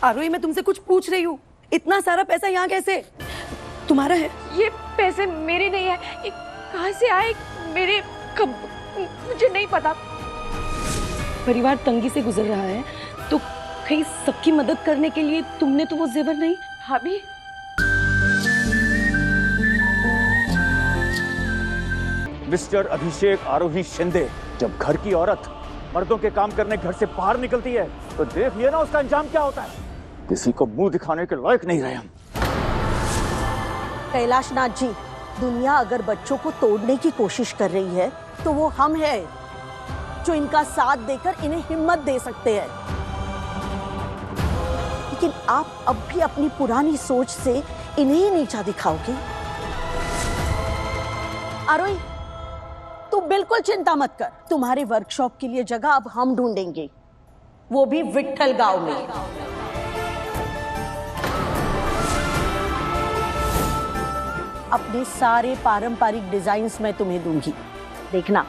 आरोही, मैं तुमसे कुछ पूछ रही हूँ। इतना सारा पैसा यहाँ कैसे तुम्हारा है? ये पैसे मेरे नहीं है, ये कहाँ से आए मेरे, कब, मुझे नहीं पता। परिवार तंगी से गुजर रहा है तो कहीं सबकी मदद करने के लिए तुमने तो वो जेवर नहीं? भाभी, मिस्टर अभिषेक आरोही शिंदे, जब घर की औरत मर्दों के काम करने घर से बाहर निकलती है तो देख लिया ना उसका अंजाम क्या होता है। किसी को मुंह दिखाने के लायक नहीं रहे हम। कैलाशनाथ जी, दुनिया अगर बच्चों को तोड़ने की कोशिश कर रही है तो वो हम हैं जो इनका साथ देकर इन्हें हिम्मत दे सकते हैं। लेकिन आप अब भी अपनी पुरानी सोच से इन्हें ही नीचा दिखाओगे। आरोही, तू बिल्कुल चिंता मत कर, तुम्हारे वर्कशॉप के लिए जगह अब हम ढूंढेंगे, वो भी विट्ठल गांव में। अपने सारे पारंपरिक डिजाइन्स मैं तुम्हें दूंगी, देखना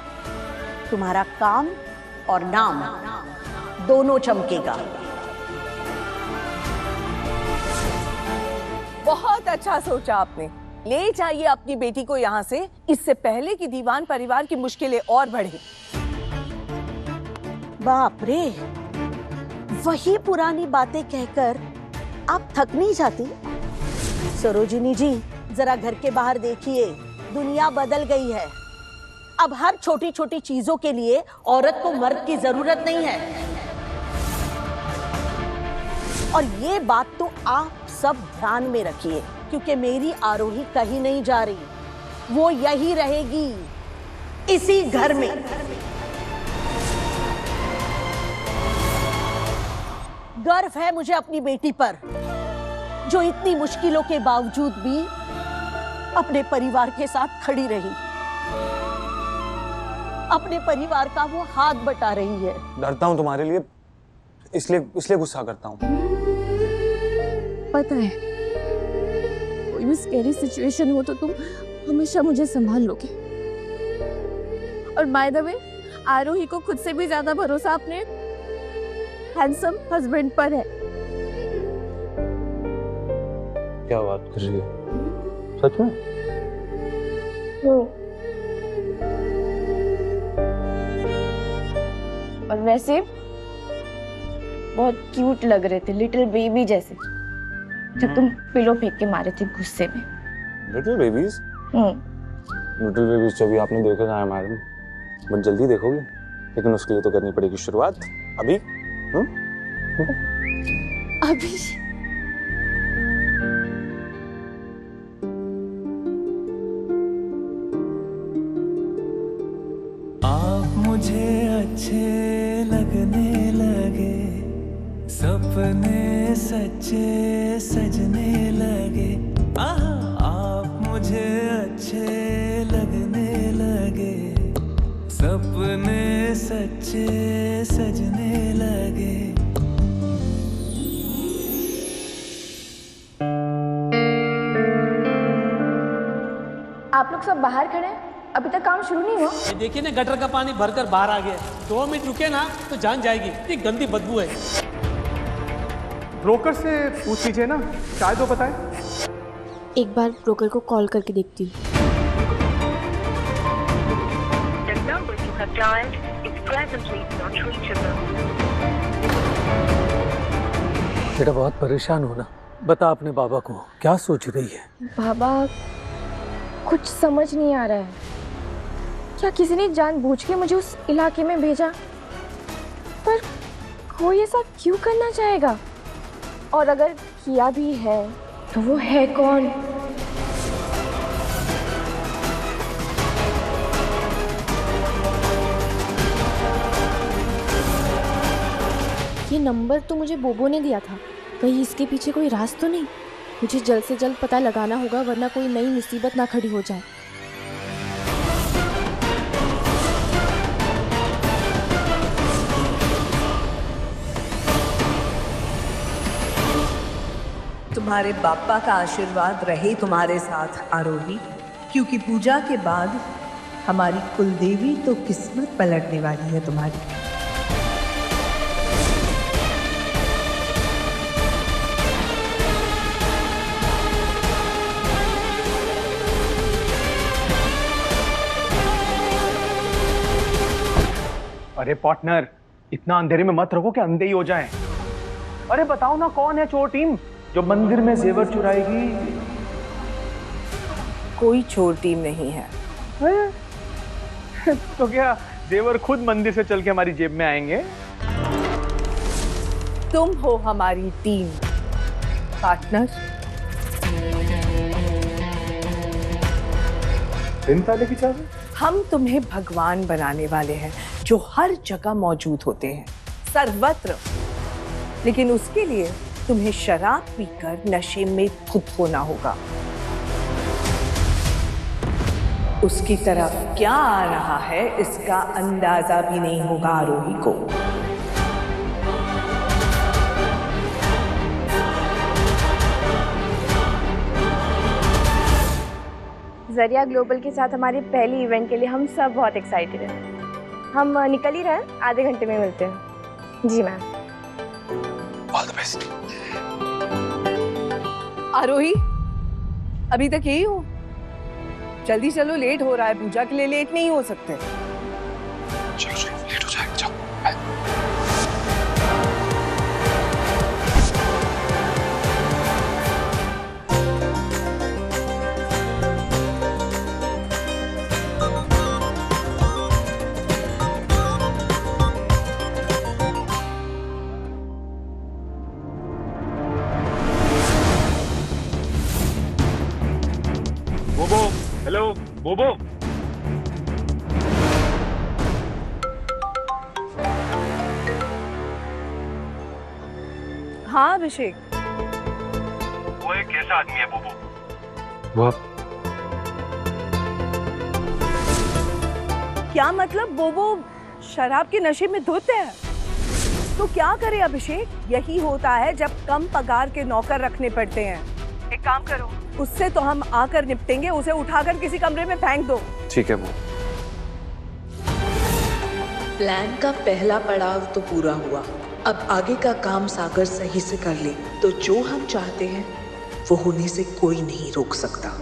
तुम्हारा काम और नाम दोनों चमकेगा। बहुत अच्छा सोचा आपने, ले जाइए अपनी बेटी को यहाँ से, इससे पहले कि दीवान परिवार की मुश्किलें और बढ़े। बाप रे, वही पुरानी बातें कहकर आप थक नहीं जाती? सरोजिनी जी, जरा घर के बाहर देखिए, दुनिया बदल गई है। अब हर छोटी छोटी चीजों के लिए औरत को मर्द की जरूरत नहीं है। और ये बात तो आप सब ध्यान में रखिए, क्योंकि मेरी आरोही कहीं नहीं जा रही, वो यही रहेगी, इसी घर में। गर्व है मुझे अपनी बेटी पर, जो इतनी मुश्किलों के बावजूद भी अपने परिवार के साथ खड़ी रही, अपने परिवार का वो हाथ बटा रही है। डरता हूँ तुम्हारे लिए, इसलिए गुस्सा करता हूँ। पता है, कोई भी स्कैरी सिचुएशन हो तो तुम हमेशा मुझे संभाल लोगे। और बाय द वे, आरोही को खुद से भी ज्यादा भरोसा अपने हैंडसम हस्बैंड पर है। क्या बात कर रही है, सच में? और वैसे बहुत क्यूट लग रहे थे, लिटिल बेबी जैसे, जब तुम पिलो फेंक के मारे थे गुस्से में। Little babies? लिटिल बेबीज तो अभी आपने देखे ना मैडम, बहुत जल्दी देखोगे, लेकिन उसके लिए तो करनी पड़ेगी शुरुआत अभी। अभी आप मुझे अच्छे लगने लगे, सपने सच्चे सजने लगे। आप मुझे अच्छे लगने लगे, सपने सच्चे सजने लगे। आप लोग सब बाहर खड़े हैं, अभी तक काम शुरू नहीं हुआ। ये देखिए ना, गटर का पानी भरकर बाहर आ गया। 2 मिनट रुके ना तो जान जाएगी, इतनी गंदी बदबू है। ब्रोकर से पूछ लीजिए ना, शायद वो बताए। एक बार ब्रोकर को कॉल करके देखती हूँ। बेटा बहुत परेशान हो ना, बता अपने बाबा को क्या सोच रही है? बाबा, कुछ समझ नहीं आ रहा है, क्या किसी ने जानबूझ के मुझे उस इलाके में भेजा? पर कोई ऐसा क्यों करना चाहेगा? और अगर किया भी है तो वो है कौन? ये नंबर तो मुझे बोबो ने दिया था, कहीं इसके पीछे कोई राज तो नहीं? मुझे जल्द से जल्द पता लगाना होगा, वरना कोई नई मुसीबत ना खड़ी हो जाए। तुम्हारे बापा का आशीर्वाद रहे तुम्हारे साथ आरोही, क्योंकि पूजा के बाद हमारी कुलदेवी तो किस्मत पलटने वाली है तुम्हारी। पार्टनर, इतना अंधेरे में मत रखो कि अंधे ही हो जाएं। अरे बताओ ना, कौन है चोर टीम जो मंदिर में जेवर चुराएगी? कोई चोर टीम नहीं है। तो क्या जेवर खुद मंदिर से चल के हमारी जेब में आएंगे? तुम हो हमारी टीम पार्टनर। 3 ताले की चाबी? हम तुम्हें भगवान बनाने वाले हैं जो हर जगह मौजूद होते हैं, सर्वत्र। लेकिन उसके लिए तुम्हें शराब पीकर नशे में धुत होना होगा। उसकी तरफ क्या आ रहा है इसका अंदाजा भी नहीं होगा आरोही को। जरिया ग्लोबल के साथ हमारी पहली इवेंट के लिए हम सब बहुत एक्साइटेड हैं। हम निकल ही रहे हैं, आधे घंटे में मिलते हैं। जी ma'am. All the best. Aarohi, अभी तक यही हो? जल्दी चलो, लेट हो रहा है। पूजा के लिए लेट नहीं हो सकते। चलो चलो, लेट हो जाएगा, जाओ। बोबो, हेलो बोबो। हाँ अभिषेक। वो एक कैसा आदमी है बोबो? वो क्या मतलब? बोबो शराब के नशे में धुत है? तो क्या करे अभिषेक? यही होता है जब कम पगार के नौकर रखने पड़ते हैं। एक काम करो, उससे तो हम आकर निपटेंगे। उसे उठाकर किसी कमरे में फेंक दो। ठीक है वो। प्लान का पहला पड़ाव तो पूरा हुआ। अब आगे का काम सागर सही से कर ले तो जो हम चाहते हैं वो होने से कोई नहीं रोक सकता।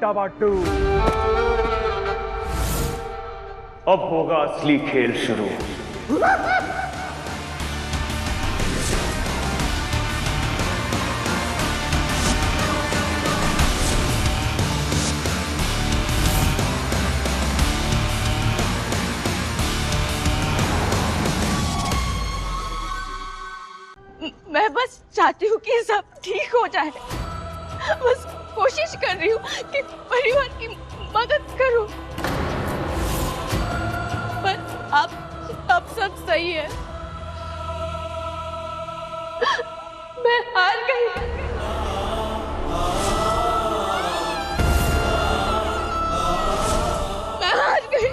टबाटू। अब होगा असली खेल शुरू। मैं बस चाहती हूँ कि सब ठीक हो जाए। बस कोशिश कर रही हूँ कि परिवार की मदद करूँ। पर अब सब सही है। मैं हार गई। मैं हार गई।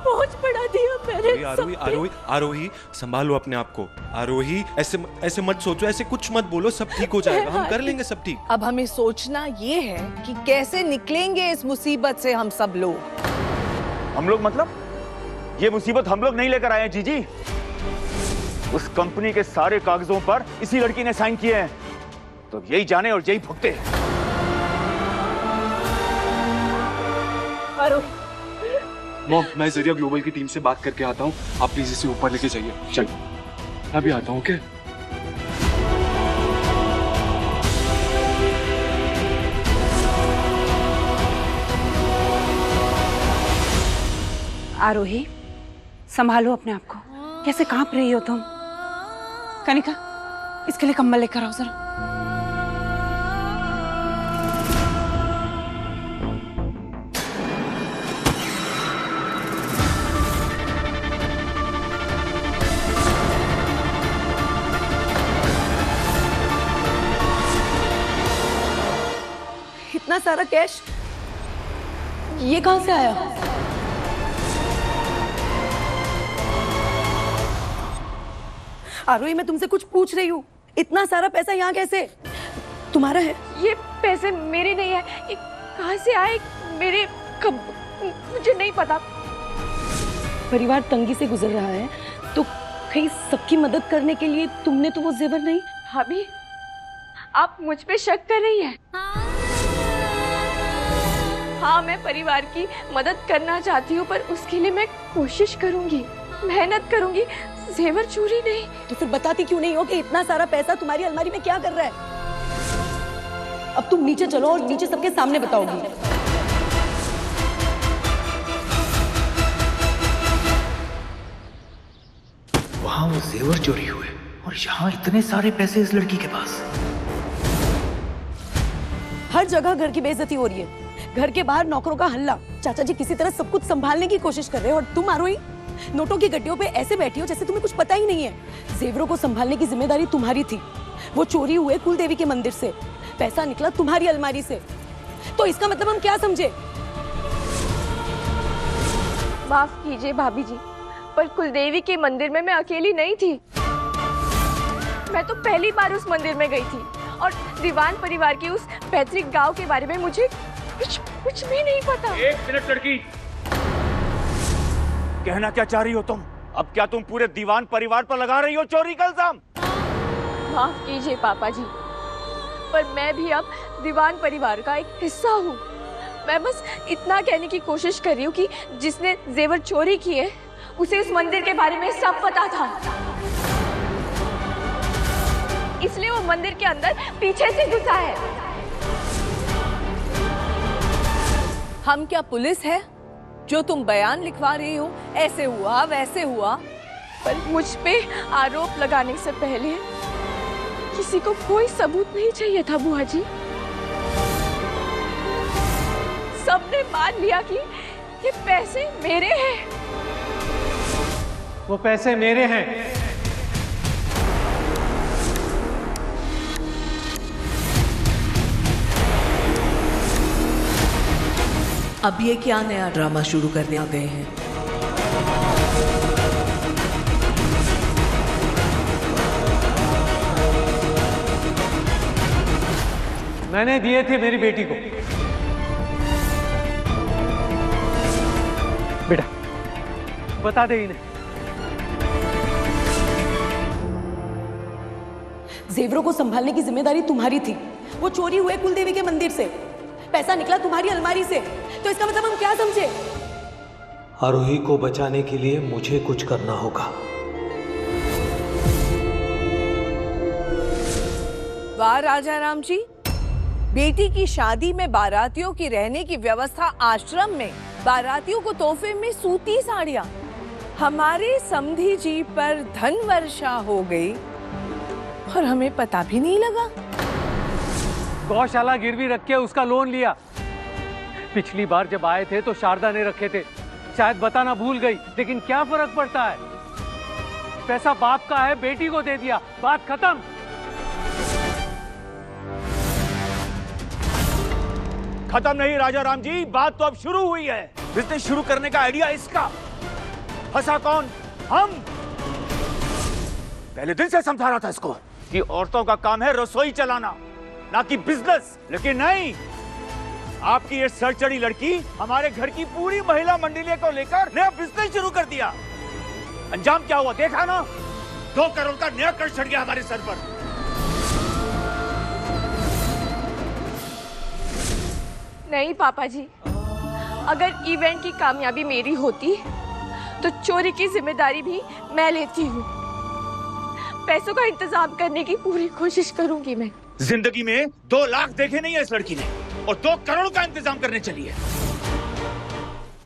बोझ बढ़ा दिया मैंने। आरोही, आरोही, आरोही, संभालो अपने आप को। आरोही, ऐसे मत सोचो, ऐसे कुछ मत बोलो। सब ठीक हो जाएगा, हम कर लेंगे सब ठीक। अब हमें सोचना ये है कि कैसे निकलेंगे इस मुसीबत से हम सब लोग। हम लोग मतलब? ये मुसीबत हम लोग नहीं लेकर आए हैं जीजी। उस कंपनी के सारे कागजों पर इसी लड़की ने साइन किए हैं, तो यही जाने और यही भुगते। मॉम, मैं जरिया ग्लोबल की टीम से बात करके आता हूँ। आप प्लीज इसे ऊपर लेके जाइए। चलिए, अभी आता हूँ। ओके? आरोही, संभालो अपने आप को। कैसे कांप रही हो तुम? कनिका, इसके लिए कंबल लेकर आओ जरा। इतना सारा कैश ये कहां से आया? आरोही, मैं तुमसे कुछ पूछ रही हूँ। इतना सारा पैसा यहाँ कैसे तुम्हारा है? ये पैसे मेरे नहीं है, ये कहाँ से आए मेरे, कब, मुझे नहीं पता। परिवार तंगी से गुजर रहा है तो कहीं सबकी मदद करने के लिए तुमने तो वो जेवर नहीं? भाभी, आप मुझ पे शक कर रही हैं? हाँ, मैं परिवार की मदद करना चाहती हूँ, पर उसके लिए मैं कोशिश करूंगी, मेहनत करूंगी, जेवर चोरी नहीं। तो फिर बताती क्यों नहीं हो कि इतना सारा पैसा तुम्हारी अलमारी में क्या कर रहा है? अब तुम नीचे चलो और नीचे सबके सामने बताओगी। वहाँ वो जेवर चोरी हुए और यहाँ इतने सारे पैसे इस लड़की के पास। हर जगह घर की बेइज्जती हो रही है, घर के बाहर नौकरों का हल्ला। चाचा जी किसी तरह सब कुछ संभालने की कोशिश कर रहे हो और तुम आरोही नोटों की गड्डियों पे ऐसे बैठी हो जैसे तुम्हें कुछ पता ही नहीं है। जेवरों को संभालने की जिम्मेदारी तुम्हारी थी। वो चोरी हुए कुल देवी के मंदिर से, पैसा निकला तुम्हारी अलमारी से। तो इसका मतलब हम क्या समझे? माफ कीजिए भाभी जी, पर कुलदेवी के मंदिर में मैं अकेली नहीं थी। मैं तो पहली बार उस मंदिर में गई थी और दीवान परिवार के उस पैतृक गांव के बारे में मुझे कुछ भी नहीं पता। एक मिनट लड़की, कहना क्या चाह रही हो तुम? अब क्या तुम पूरे दीवान परिवार पर लगा रही हो चोरी का इल्जाम? माफ कीजिए पापा जी, पर मैं भी अब दीवान परिवार का एक हिस्सा हूँ। मैं बस इतना कहने की कोशिश कर रही हूँ कि जिसने जेवर चोरी किए उसे उस मंदिर के बारे में सब पता था, इसलिए वो मंदिर के अंदर पीछे से घुसा है। हम क्या पुलिस है जो तुम बयान लिखवा रही हो? ऐसे हुआ वैसे हुआ। पर मुझ पे आरोप लगाने से पहले किसी को कोई सबूत नहीं चाहिए था बुआ जी। सबने मान लिया कि ये पैसे मेरे हैं। वो पैसे मेरे हैं। अब ये क्या नया ड्रामा शुरू करने आ गए हैं? मैंने दिए थे मेरी बेटी को। बेटा बता दे इन्हें। जेवरों को संभालने की जिम्मेदारी तुम्हारी थी। वो चोरी हुए कुलदेवी के मंदिर से, पैसा निकला तुम्हारी अलमारी से। तो इसका मतलब हम क्या समझे? आरोही को बचाने के लिए मुझे कुछ करना होगा। वाह राजा राम जी, बेटी की शादी में बारातियों की रहने की व्यवस्था आश्रम में, बारातियों को तोहफे में सूती साड़ियां। हमारे समधी जी पर धन वर्षा हो गई और हमें पता भी नहीं लगा। गौशाला गिरवी रख के उसका लोन लिया। पिछली बार जब आए थे तो शारदा ने रखे थे, शायद बताना भूल गई, लेकिन क्या फर्क पड़ता है? पैसा बाप का है, बेटी को दे दिया, बात खत्म। खत्म नहीं राजा राम जी, बात तो अब शुरू हुई है। बिजनेस शुरू करने का आइडिया इसका। फंसा कौन? हम। पहले दिन से समझा रहा था इसको कि औरतों का काम है रसोई चलाना, ना कि बिजनेस। लेकिन नहीं, आपकी ये सरचड़ी लड़की हमारे घर की पूरी महिला मंडली को लेकर नया बिजनेस शुरू कर दिया। अंजाम क्या हुआ देखा ना? 2 करोड़ का नया कर्ज चढ़ गया हमारे सर पर। नहीं पापा जी, अगर इवेंट की कामयाबी मेरी होती तो चोरी की जिम्मेदारी भी मैं लेती हूँ। पैसों का इंतजाम करने की पूरी कोशिश करूंगी मैं। जिंदगी में 2 लाख देखे नहीं है इस लड़की ने, और 2 करोड़ का इंतजाम करने चली है।